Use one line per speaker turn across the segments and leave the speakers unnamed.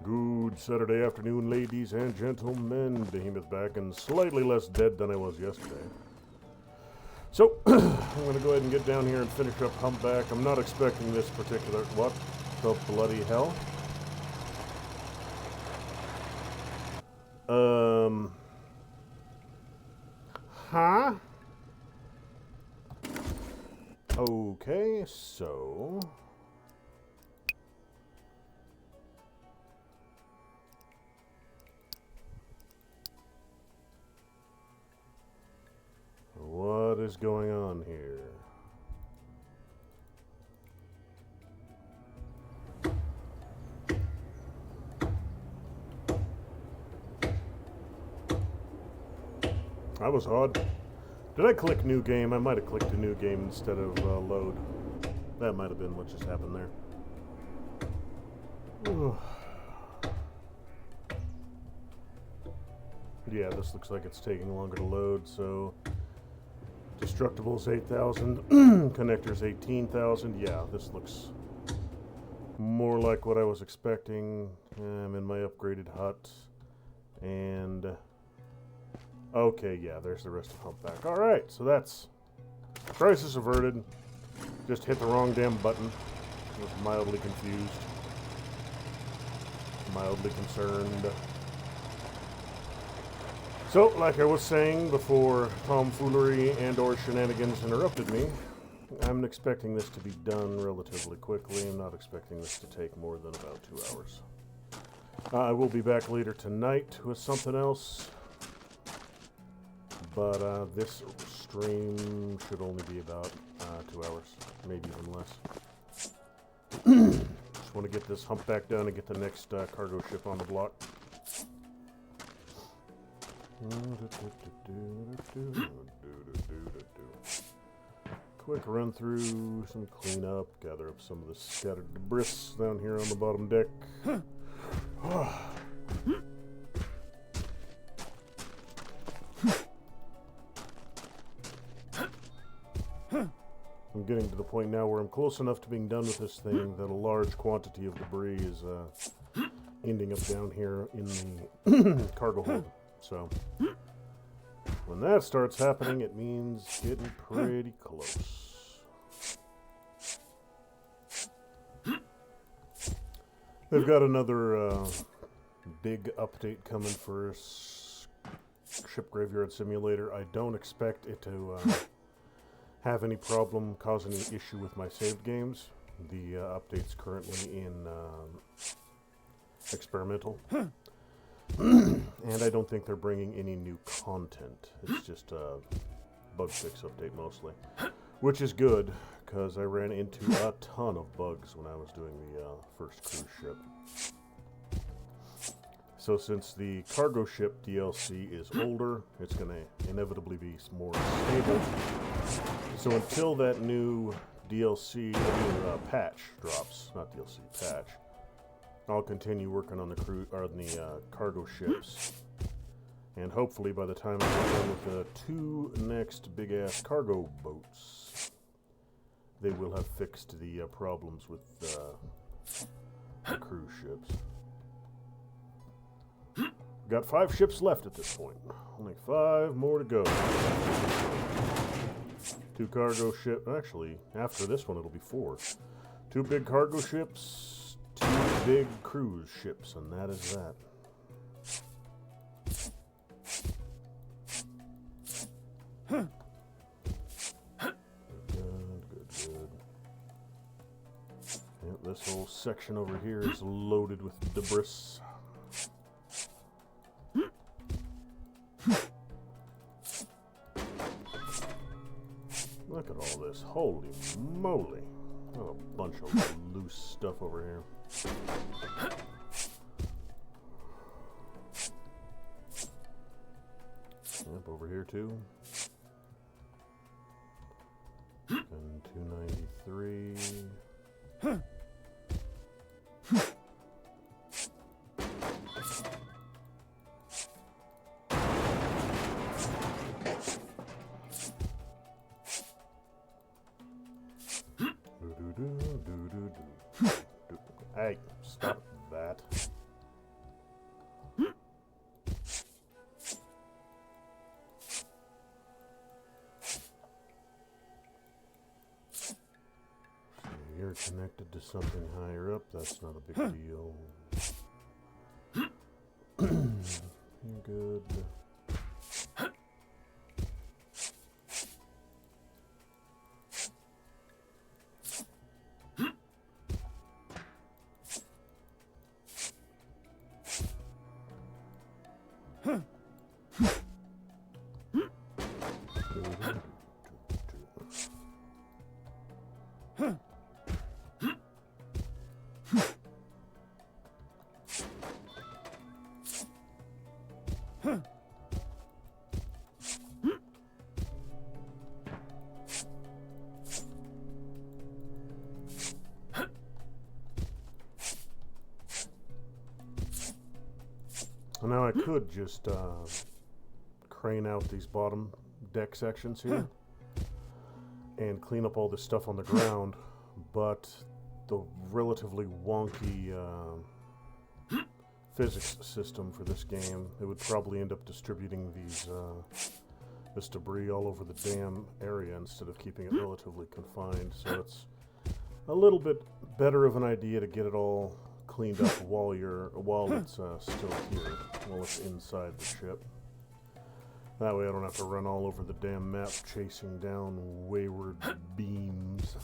Good Saturday afternoon, ladies and gentlemen. Behemoth back and slightly less dead than I was yesterday. So, I'm going to go ahead and get down here and finish up Humbak. I'm not expecting this particular... What the bloody hell? Huh? Okay, so... What is going on here? That was odd. Did I click new game? I might have clicked a new game instead of load. That might have been what just happened there. Yeah, this looks like it's taking longer to load, so... Destructibles 8,000, connectors 18,000. Yeah, this looks more like what I was expecting. I'm in my upgraded hut, and okay, yeah, there's the rest of Humpback. All right, so that's crisis averted. Just hit the wrong damn button. I was mildly confused, mildly concerned. So, like I was saying before tomfoolery and or shenanigans interrupted me, I'm expecting this to be done relatively quickly. I'm not expecting this to take more than about 2 hours. I will be back later tonight with something else, but this stream should only be about 2 hours, maybe even less. Just want to get this Humpback done and get the next cargo ship on the block. Quick run through, some cleanup, gather up some of the scattered debris down here on the bottom deck. I'm getting to the point now where I'm close enough to being done with this thing that a large quantity of debris is ending up down here in the cargo hold. So, when that starts happening, it means getting pretty close. They've got another big update coming for Ship Graveyard Simulator. I don't expect it to have any problem, cause any issue with my saved games. The update's currently in experimental. And I don't think they're bringing any new content. It's just a bug fix update mostly. Which is good, because I ran into a ton of bugs when I was doing the first cruise ship. So since the cargo ship DLC is older, it's going to inevitably be more stable. So until that new DLC, new patch drops, not DLC, patch, I'll continue working on the cargo ships, and hopefully by the time I'm done with the 2 next big-ass cargo boats, they will have fixed the problems with the cruise ships. Got 5 ships left at this point. Only 5 more to go. 2 cargo ships. Actually, after this one, it'll be 4. 2 big cargo ships. 2 big cruise ships, and that is that. Good. Yep, this whole section over here is loaded with debris. Look at all this. Holy moly. What a bunch of loose stuff over here. Yep, over here too. And 293. Hey, stop that. you're connected to something higher up, that's not a big deal. You're good. Now I could just crane out these bottom deck sections here and clean up all this stuff on the ground, but the relatively wonky physics system for this game, it would probably end up distributing this debris all over the damn area instead of keeping it relatively confined. So it's a little bit better of an idea to get it all cleaned up while it's still here, while it's inside the ship. That way I don't have to run all over the damn map chasing down wayward beams.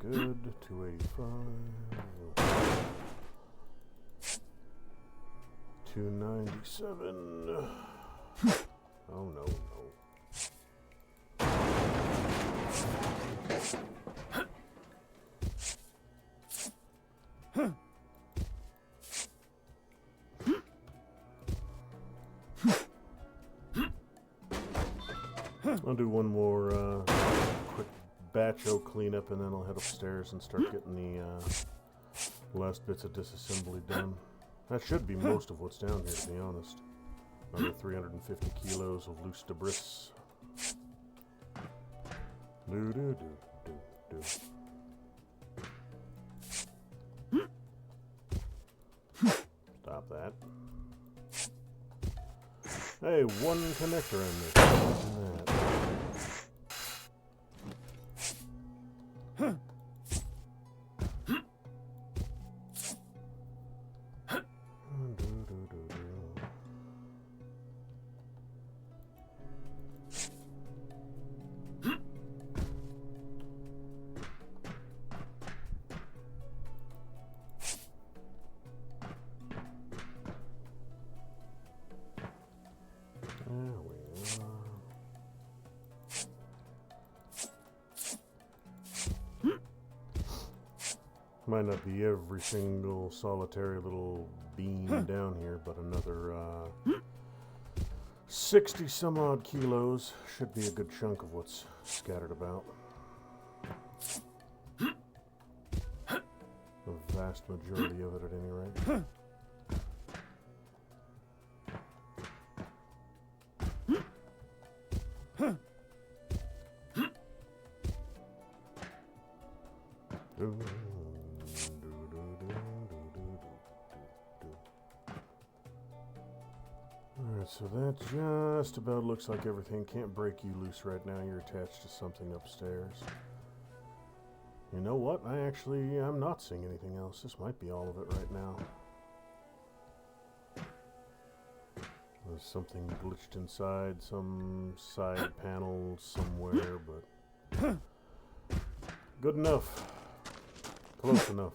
Good, 285. 297. Oh no, no. I'll do one more quick batch-o cleanup and then I'll head upstairs and start getting the last bits of disassembly done. That should be most of what's down here, to be honest. Another 350 kilos of loose debris. Stop that. Hey, one connector in this. Imagine that. Might not be every single solitary little beam down here, but another 60 some odd kilos should be a good chunk of what's scattered about. The vast majority of it at any rate. Alright, so that just about looks like everything. Can't break you loose right now. You're attached to something upstairs. You know what? I'm not seeing anything else. This might be all of it right now. There's something glitched inside some side panel somewhere, but good enough. Close enough.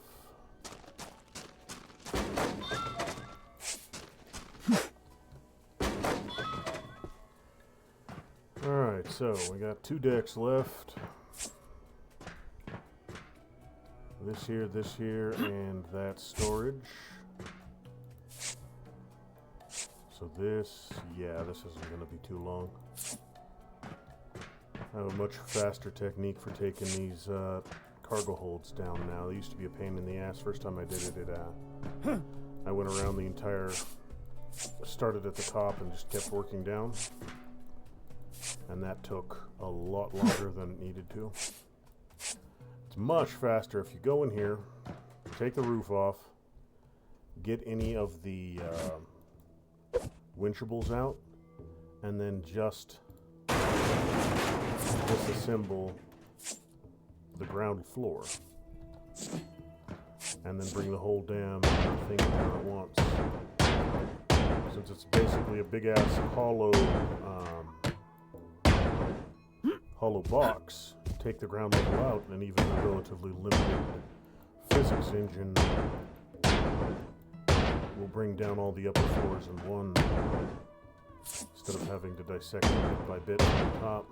So we got 2 decks left. This here, and that storage. So this, yeah, this isn't going to be too long. I have a much faster technique for taking these cargo holds down now. They used to be a pain in the ass. First time I did it, I went around the entire, started at the top and just kept working down. And that took a lot longer than it needed to. It's much faster if you go in here, take the roof off, get any of the winchables out, and then just disassemble the ground floor. And then bring the whole damn thing down at once. Since it's basically a big-ass hollow box, take the ground level out, and even a relatively limited physics engine will bring down all the upper floors in one, instead of having to dissect it bit by bit from the top.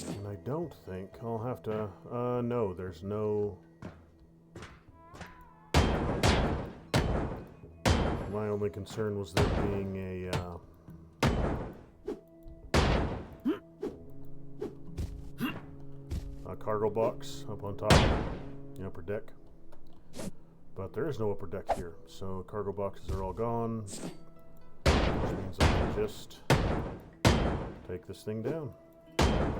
And I don't think I'll have to, no, there's no... My only concern was there being a cargo box up on top, the upper deck. But there is no upper deck here, so cargo boxes are all gone, which means I can just take this thing down. I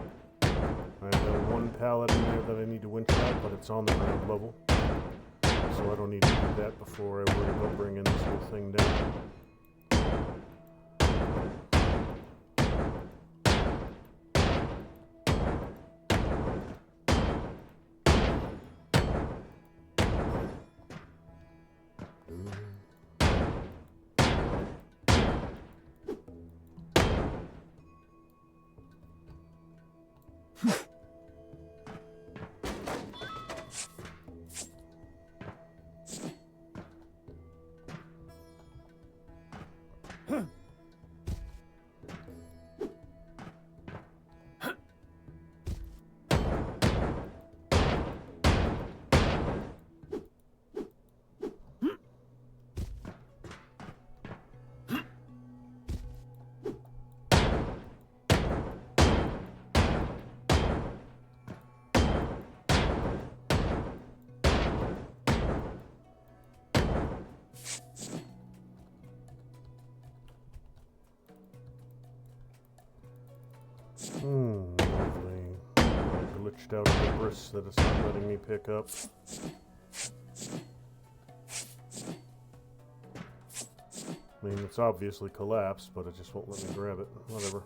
have 1 pallet in there that I need to winch out, but it's on the ground level. So I don't need to do that before I worry about bringing this whole thing down. Lovely. Glitched out Debris that it's not letting me pick up. I mean, it's obviously collapsed, but it just won't let me grab it. Whatever.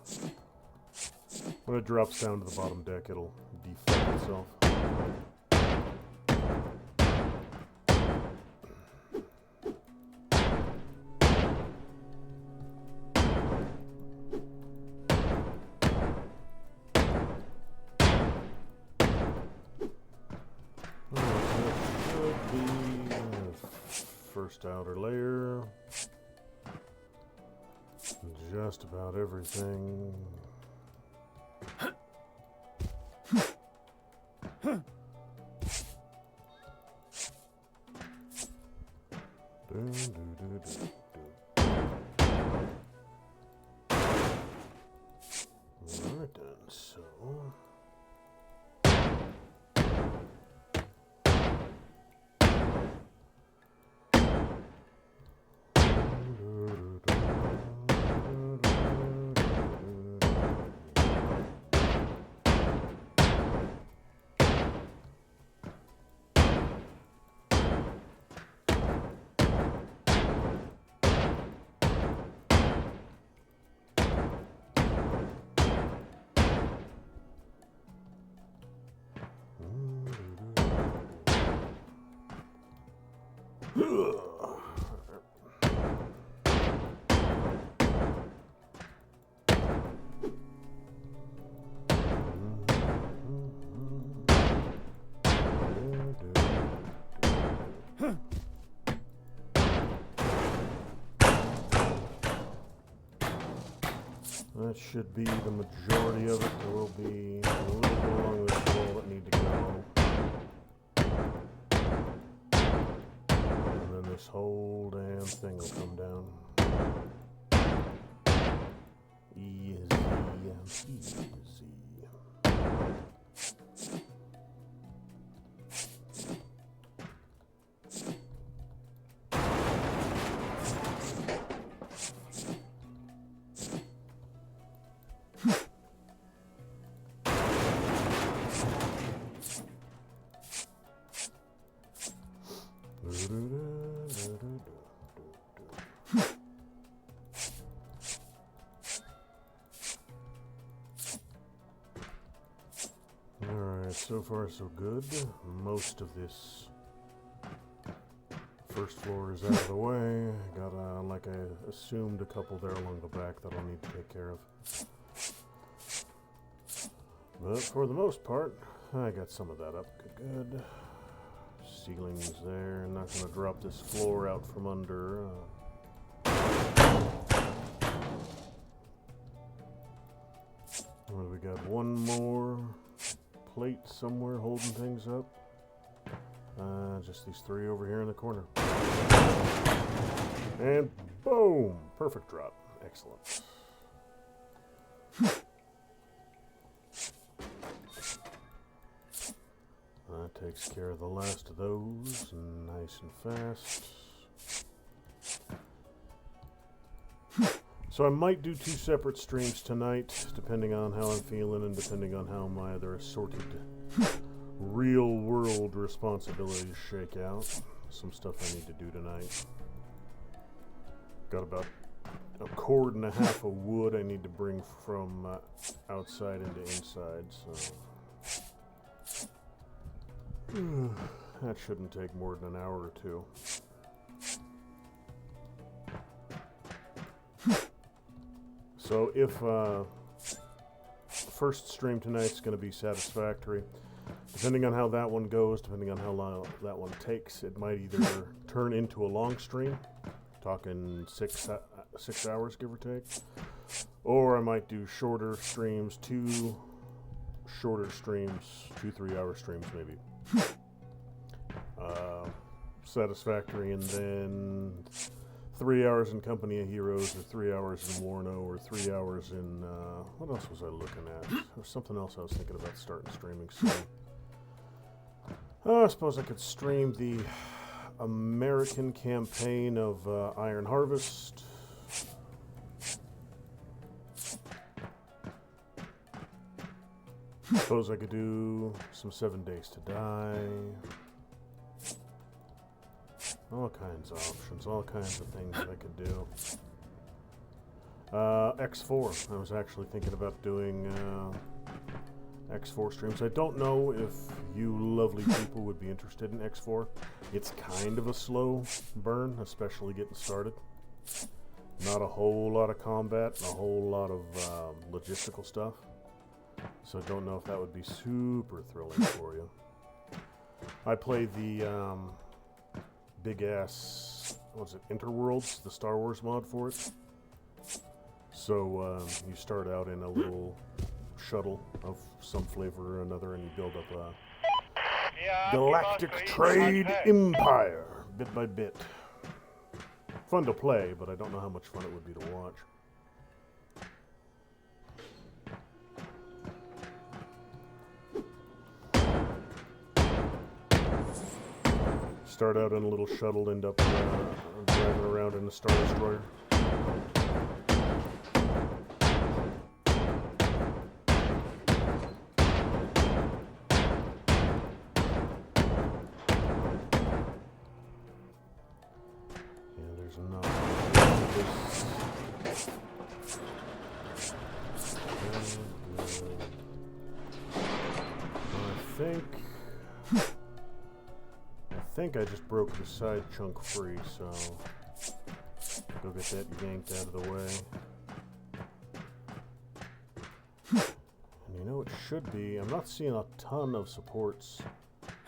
When it drops down to the bottom deck, it'll deflect itself. First outer layer. Just about everything. Alright then, so... That should be the majority of it. There will be a little bit along this wall that need to go. And then this whole damn thing will come down. Easy. Alright, so far so good. Most of this first floor is out of the way. Got, like I assumed, a couple there along the back that I'll need to take care of. But for the most part, I got some of that up. Good. Ceiling's there. Not going to drop this floor out from under. Well, we got one more plate somewhere holding things up. Just these three over here in the corner. And boom! Perfect drop. Excellent. That takes care of the last of those, nice and fast. So I might do 2 separate streams tonight, depending on how I'm feeling and depending on how my other assorted real-world responsibilities shake out. Some stuff I need to do tonight. Got about a cord and a half of wood I need to bring from outside into inside, so that shouldn't take more than an hour or two. So if first stream tonight's going to be satisfactory, depending on how that one goes, depending on how long that one takes, it might either turn into a long stream, talking 6 hours give or take, or I might do shorter streams, 2 shorter streams, 2 3-hour streams maybe. Satisfactory, and then 3 hours in Company of Heroes, or 3 hours in Warno, or 3 hours in, what else was I looking at? There was something else I was thinking about starting streaming soon. I suppose I could stream the American campaign of Iron Harvest. Suppose I could do some 7 Days to Die. All kinds of options, all kinds of things I could do. X4. I was actually thinking about doing X4 streams. I don't know if you lovely people would be interested in X4. It's kind of a slow burn, especially getting started. Not a whole lot of combat, and a whole lot of logistical stuff. So I don't know if that would be super thrilling for you. I played the big-ass, what was it, Interworlds, the Star Wars mod for it. So you start out in a little shuttle of some flavor or another, and you build up a galactic trade empire, bit by bit. Fun to play, but I don't know how much fun it would be to watch. Start out in a little shuttle, end up driving around in a Star Destroyer. Yeah, there's not. I think I just broke the side chunk free, so go get that yanked out of the way. And you know, it should be, I'm not seeing a ton of supports.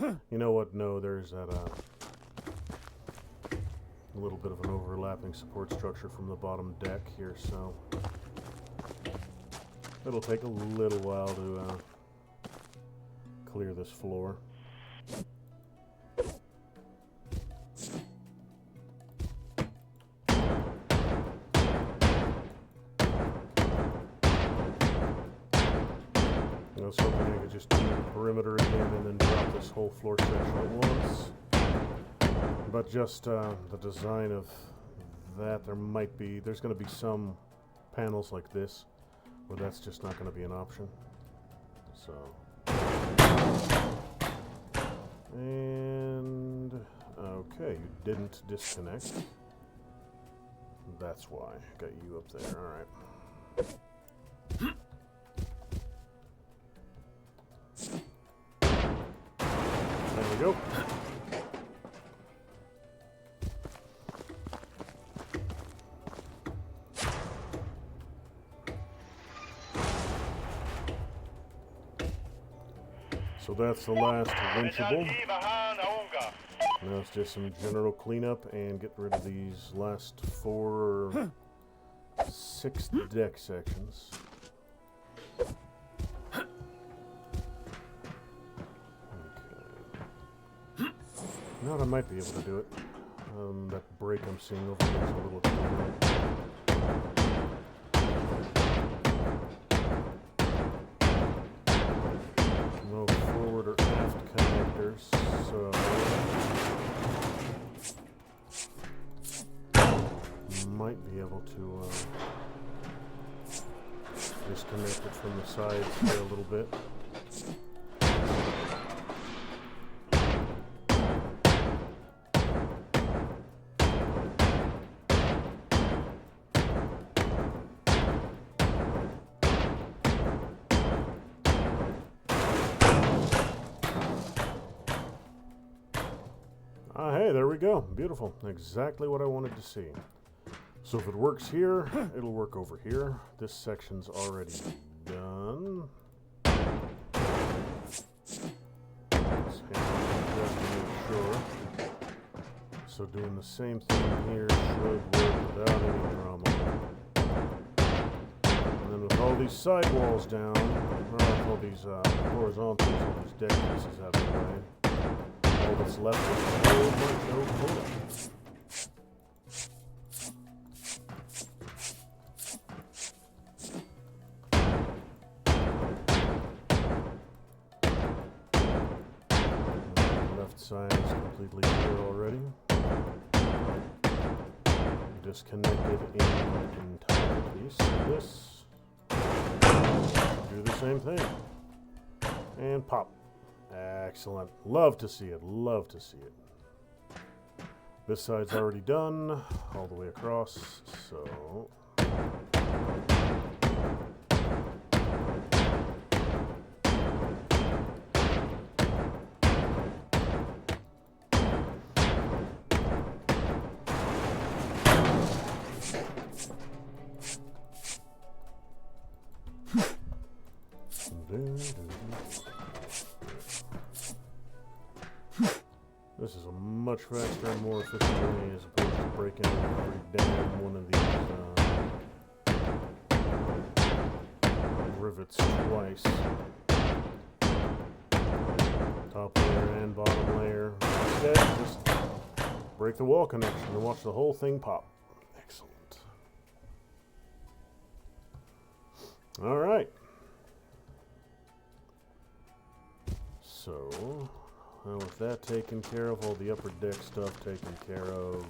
You know what? No, there's that a little bit of an overlapping support structure from the bottom deck here, so it'll take a little while to clear this floor. I was hoping I could just do the perimeter again and then drop this whole floor section at once. But just the design of that, there's going to be some panels like this where that's just not going to be an option. So, and okay, you didn't disconnect. That's why. Got you up there. All right. There we go. So that's the last winchable. Now it's just some general cleanup and get rid of these last 4 or 6 deck sections. Now I might be able to do it. That break I'm seeing over there is a little cleaner. No forward or aft connectors, so might be able to disconnect it from the sides here a little bit. Hey, there we go. Beautiful. Exactly what I wanted to see. So if it works here, it'll work over here. This section's already done. Just to make sure. So doing the same thing here should work without any drama. And then with all these sidewalls down, with all these horizontals, all these deck pieces out of the way, all that's left is a whole bunch of cleanup. Left side is completely clear already. Disconnected in entire piece. This. Do the same thing. And pop. Excellent. Love to see it. Love to see it. This side's already done all the way across, so this is a much faster and more efficient way as opposed to breaking every damn one of these rivets twice. Top layer and bottom layer. Instead, just break the wall connection and watch the whole thing pop. Excellent. All right. So, with that taken care of, all the upper deck stuff taken care of.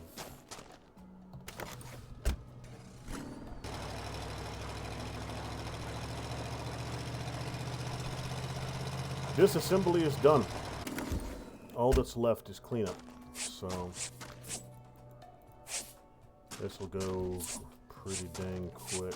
Disassembly is done. All that's left is cleanup. So, this will go pretty dang quick.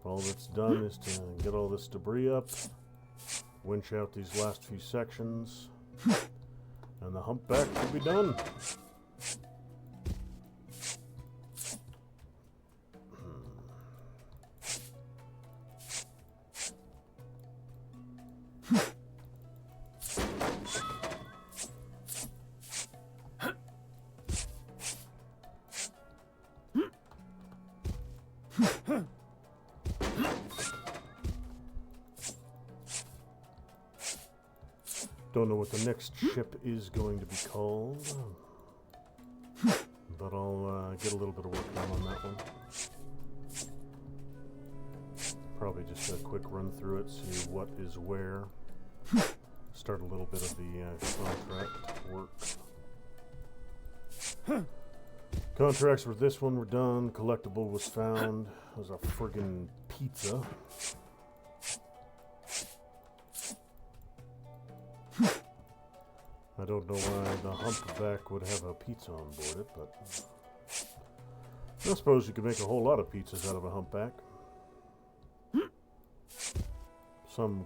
All that's done is to get all this debris up, winch out these last few sections, and the humpback will be done. Don't know what the next ship is going to be called, but I'll get a little bit of work done on that one. Probably just a quick run through it, see what is where. Start a little bit of the contract work. Contracts for this one were done. Collectible was found. It was a friggin' pizza. I don't know why the Humpback would have a pizza on board it, but I suppose you could make a whole lot of pizzas out of a Humpback. Some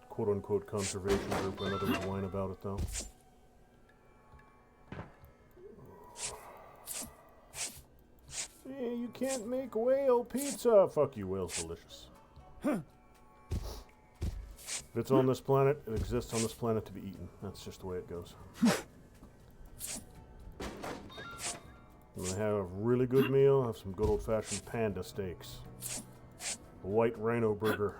quote-unquote conservation group or another would whine about it, though. Yeah, you can't make whale pizza. Fuck you, whale's delicious. If it's on this planet, it exists on this planet to be eaten. That's just the way it goes. I'm gonna have a really good meal. Have some good old-fashioned panda steaks. A white rhino burger.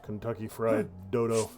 Kentucky fried dodo.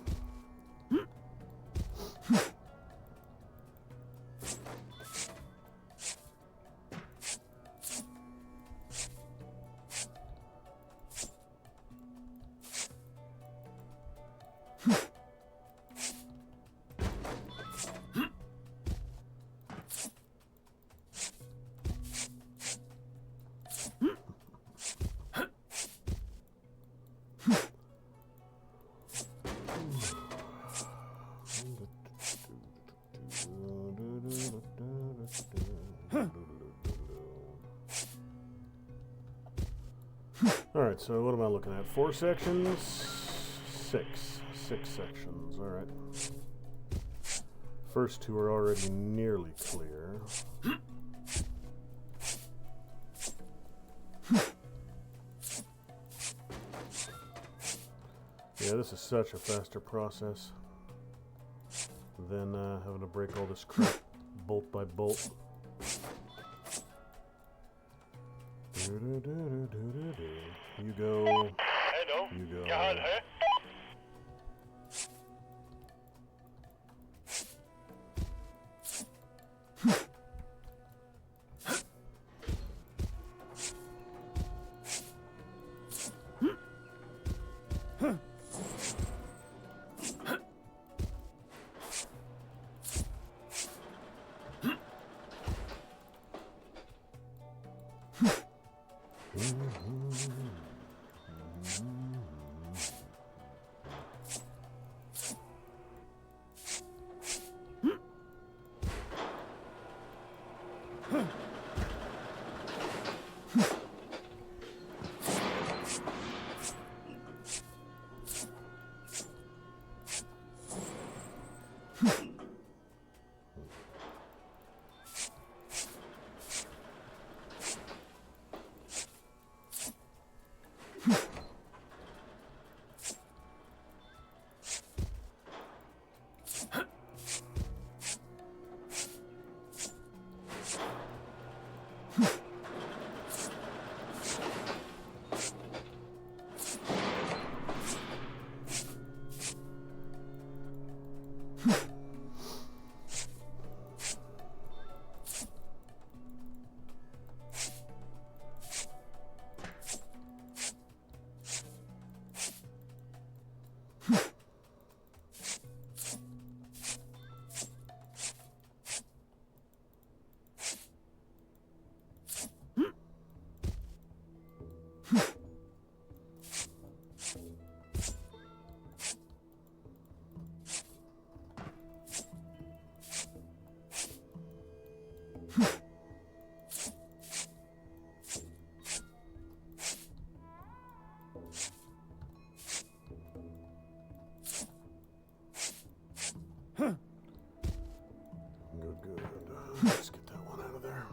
Alright, so what am I looking at? 4 sections? 6 sections, alright. First 2 are already nearly clear. Yeah, this is such a faster process than having to break all this crap bolt by bolt. You go.
Hello.
You go.
क्या हाल है?
Good. Let's get that one out of there.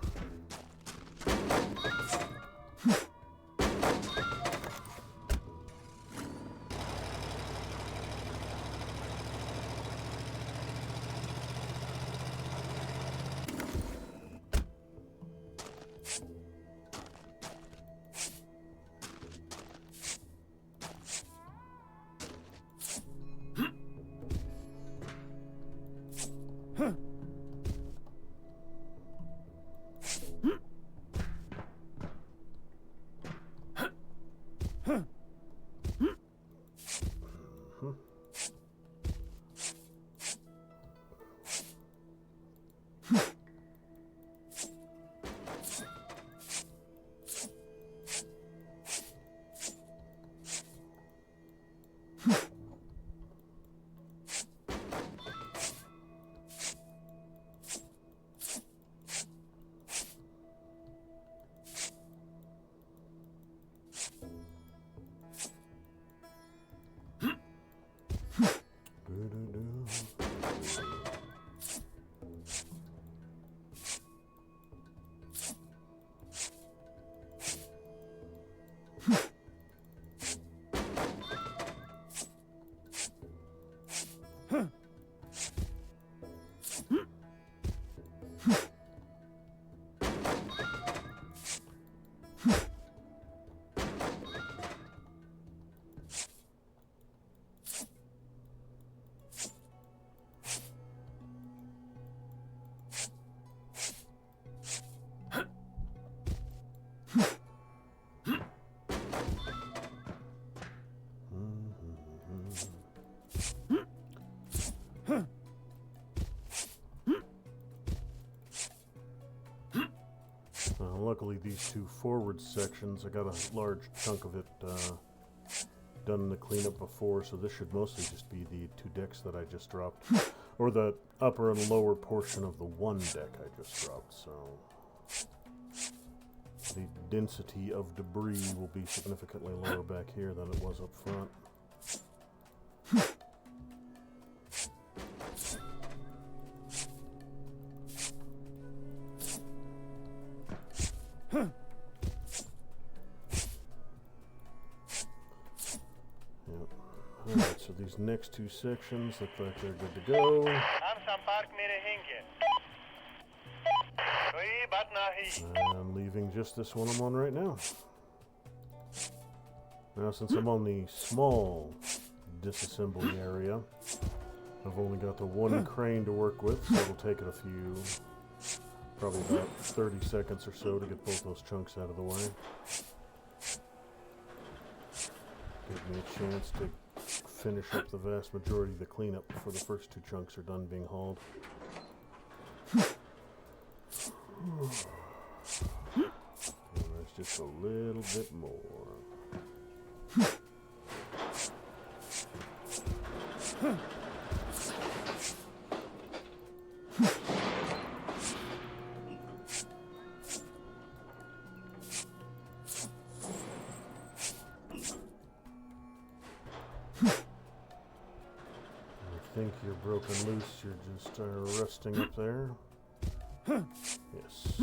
Luckily, these two forward sections, I got a large chunk of it done in the cleanup before, so this should mostly just be the two decks that I just dropped, or the upper and lower portion of the one deck I just dropped, so the density of debris will be significantly lower back here than it was up front. Alright, so these next two sections look like they're good to go. I'm leaving just this one I'm on right now. Now, since I'm on the small disassembly area, I've only got the one crane to work with, so it'll take it a few, probably about 30 seconds or so to get both those chunks out of the way. Give me a chance to finish up the vast majority of the cleanup before the first two chunks are done being hauled. And there's just a little bit more. I think you're broken loose, you're just resting up there. Yes.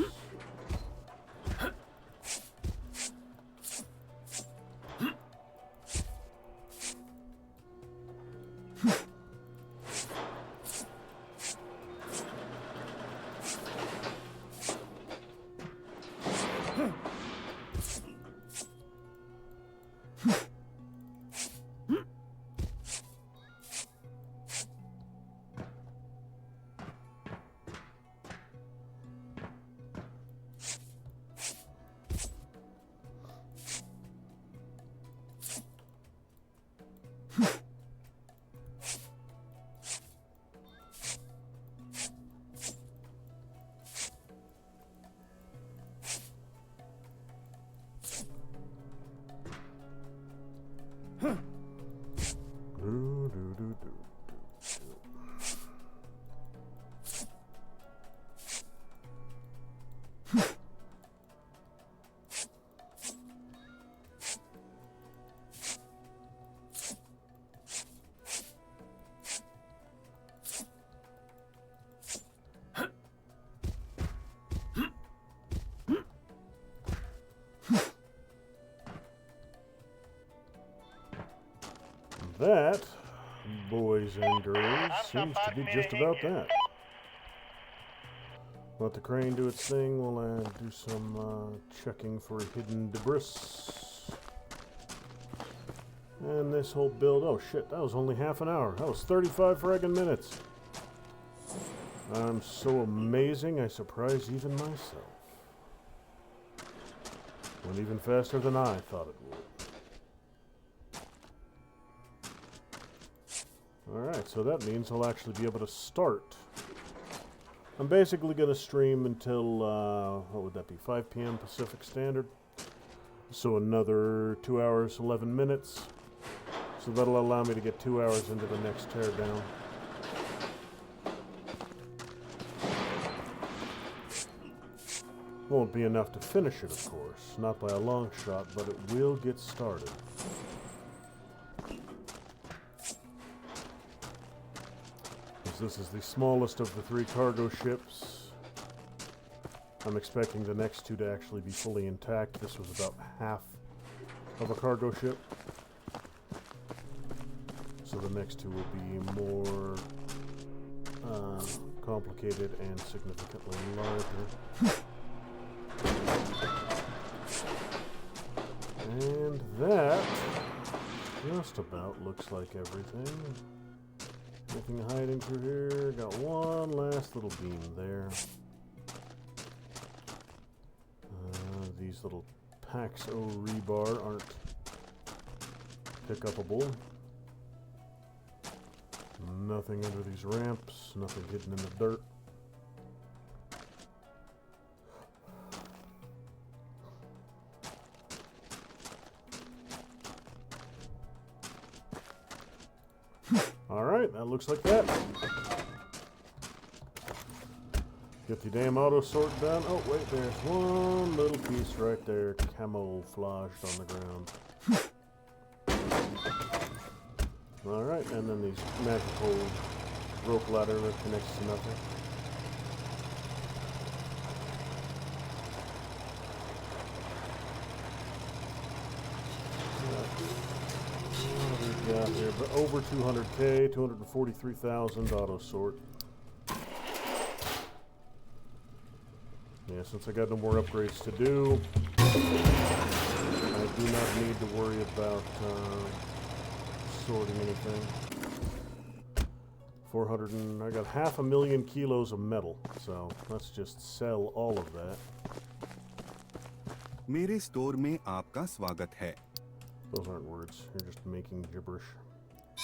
That, boys and girls, seems to be just about that. Let the crane do its thing while I do some checking for hidden debris. And this whole build, oh shit, that was only half an hour. That was 35 friggin' minutes. I'm so amazing, I surprised even myself. Went even faster than I thought it would. Alright, so that means I'll actually be able to start. I'm basically going to stream until, what would that be, 5 p.m. Pacific Standard. So another 2 hours, 11 minutes. So that'll allow me to get 2 hours into the next teardown. Won't be enough to finish it, of course. Not by a long shot, but it will get started. As this is the smallest of the 3 cargo ships, I'm expecting the next 2 to actually be fully intact. This was about half of a cargo ship. So the next 2 will be more complicated and significantly larger. And that just about looks like everything. Nothing hiding through here. Got one last little beam there. These little packs o rebar aren't pick-upable. Nothing under these ramps. Nothing hidden in the dirt. Alright, that looks like that. Get the damn auto sort done. Oh, wait, there's one little piece right there camouflaged on the ground. Alright, and then these magical rope ladder that connects to nothing. Got here, but over 200k, 243,000 auto sort. Yeah, since I got no more upgrades to do, I do not need to worry about sorting anything. 400 and I got 500,000 kilos of metal, so let's just sell all of that.
मेरे store में आपका स्वागत है.
Those aren't words. You're just making gibberish.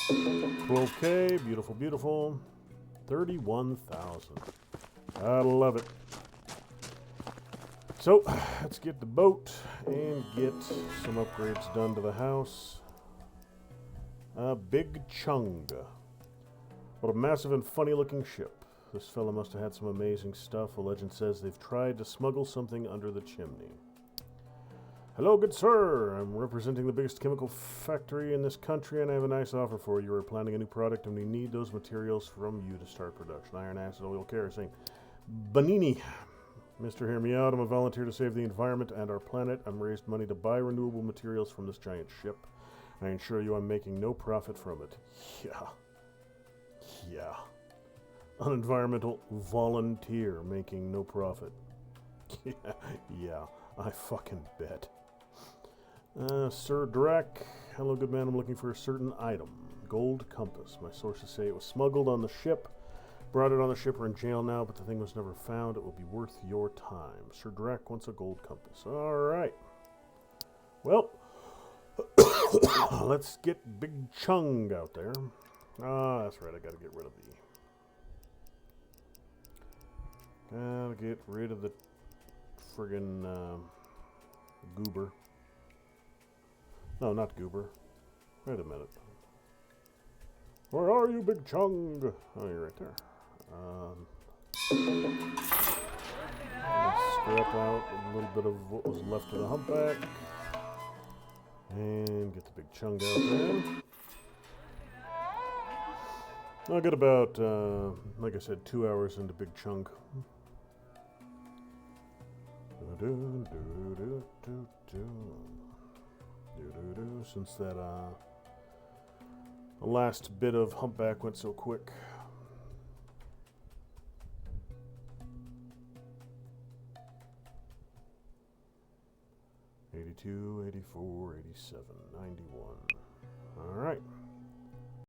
12k. Beautiful, beautiful. 31,000. I love it. So, let's get the boat and get some upgrades done to the house. Big Chung. What a massive and funny-looking ship. This fella must have had some amazing stuff. A legend says they've tried to smuggle something under the chimney. Hello, good sir. I'm representing the biggest chemical factory in this country, and I have a nice offer for you. We're planning a new product, and we need those materials from you to start production. Iron, acid, oil, kerosene. Banini. Mister, hear me out. I'm a volunteer to save the environment and our planet. I'm raised money to buy renewable materials from this giant ship. I assure you I'm making no profit from it. Yeah. An environmental volunteer making no profit. Yeah, I fucking bet. Sir Drek, hello good man, I'm looking for a certain item. Gold compass. My sources say it was smuggled on the ship. Brought it on the ship, we're in jail now, but the thing was never found. It will be worth your time. Sir Drek wants a gold compass. Alright. Well, let's get Big Chung out there. Ah, that's right, I gotta get rid of the friggin' goober. No, not goober. Wait a minute. Where are you, Big Chung? Oh, you're right there. Let's scrap out a little bit of what was left of the humpback. And get the Big Chung out there. I'll get about, like I said, 2 hours into Big Chung. Since that last bit of humpback went so quick. '82, '84, '87, '91. All right.